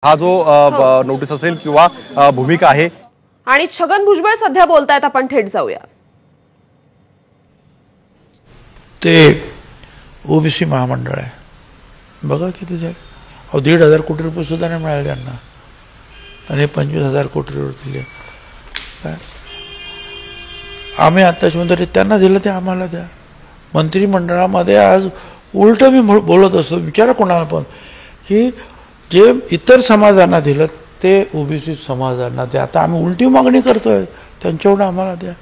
हा जो नोटीस असेल किंवा भूमिका आहे। आणि छगन भुजबळ सध्या बोलतायत, आपण थेट जाऊया। ते ओबीसी महामंडळ आहे, बघा किती झाले। 1,500 कोटी रुपये सुद्धा नाही मिळाले त्यांना, आणि 25,000 कोटी रुपये दिले। आम्ही आताच म्हणतो त्यांना दिलं ते आम्हाला द्या। मंत्रिमंडळामध्ये आज उलट मी बोलत असतो, विचारा कोणाला पण, की जे इतर समाजांना दिलं ते ओबीसी समाजांना द्या। आता आम्ही उलटी मागणी करतोय, त्यांच्याकडून आम्हाला द्या,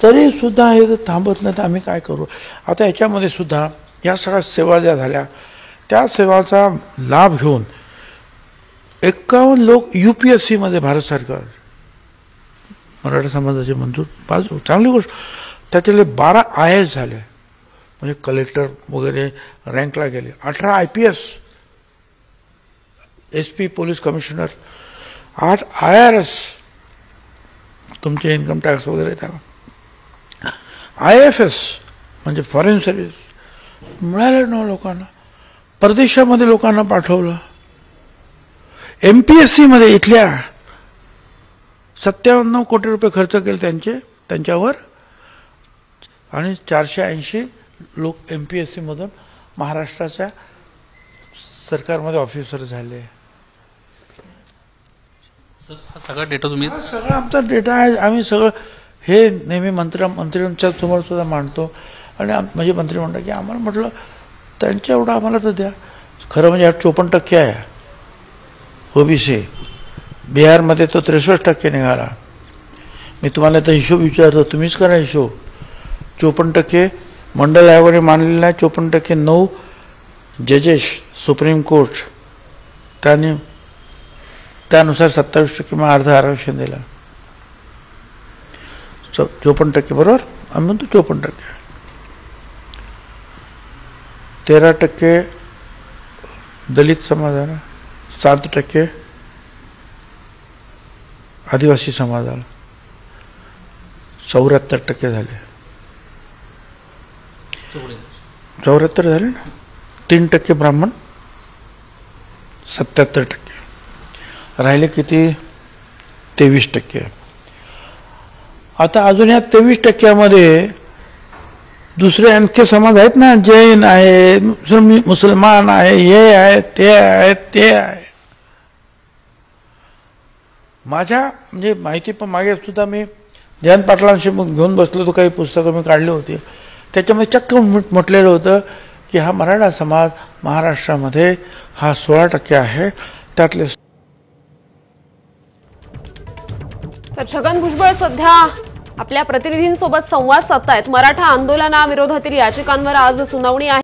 तरी सुद्धा हे थांबत नाही, तर आम्ही काय करू। आता याच्यामध्ये सुद्धा या सगळ्या सेवा ज्या झाल्या, त्या सेवाचा लाभ घेऊन 51 लोक UPSC मध्ये भारत सरकार मराठा समाजाचे मंजूर, चांगली गोष्ट। त्याच्यातले 12 IAS झाले, म्हणजे कलेक्टर वगैरे रँकला गेले। 18 IPS, SP police commissioner, 8 IRS, तुमचे इन्कम टॅक्स वगैरे त्याला, IFS म्हणजे फॉरेन सर्व्हिस मिळालं ना लोकांना। परदेशामध्ये लोकांना पाठवलं। MPSC मध्ये इथल्या 57 कोटी रुपये खर्च केले त्यांच्यावर, आणि 480 लोक MPSC मधून महाराष्ट्राच्या सरकारमध्ये ऑफिसर झाले। हा सगळा डेटा तुम्ही, सगळा आमचा डेटा आहे। आम्ही सगळं हे नेहमी मंत्र्यांच्या समोर सुद्धा मांडतो, आणि म्हणजे मंत्रिमंडळ की आम्हाला म्हटलं त्यांच्या एवढं आम्हाला तर द्या। खरं म्हणजे 54% आहे ओबीसी, बिहारमध्ये तो 63% निघाला। मी तुम्हाला तर हिशोब विचारतो, तुम्हीच करा हिशोब। 54% मंडल आयोगाने मानलेला आहे, 54% 9 जजेस सुप्रीम कोर्ट, त्यानुसार 27% मग अर्ध आरक्षण दिलं। 54% बरोबर, आम्ही म्हणतो 54%। 13% दलित समाजाला, 7% आदिवासी समाजाला, 74% झाले। 74 झाले ना। 3% ब्राह्मण, 77%, राहिले किती 23%। आता अजून या 23% दुसरे आणखी समाज आहेत ना, जैन आहे, मुसलमान आहे, हे आहे, ते आहे, ते आहे। माझ्या म्हणजे माहिती पण मागे सुद्धा मी जयंत पाटलांशी घेऊन बसलो होतो, काही पुस्तकं मी काढली होती, त्याच्यामध्ये चक्क म्हटलेलं होतं की हा मराठा समाज महाराष्ट्रामध्ये हा 16% आहे, त्यातले। तर छगन भुजबळ सध्या आपल्या प्रतिनिधींसोबत संवाद साधतायत। मराठा आंदोलनाविरोधातील याचिकांवर आज सुनावणी आहे।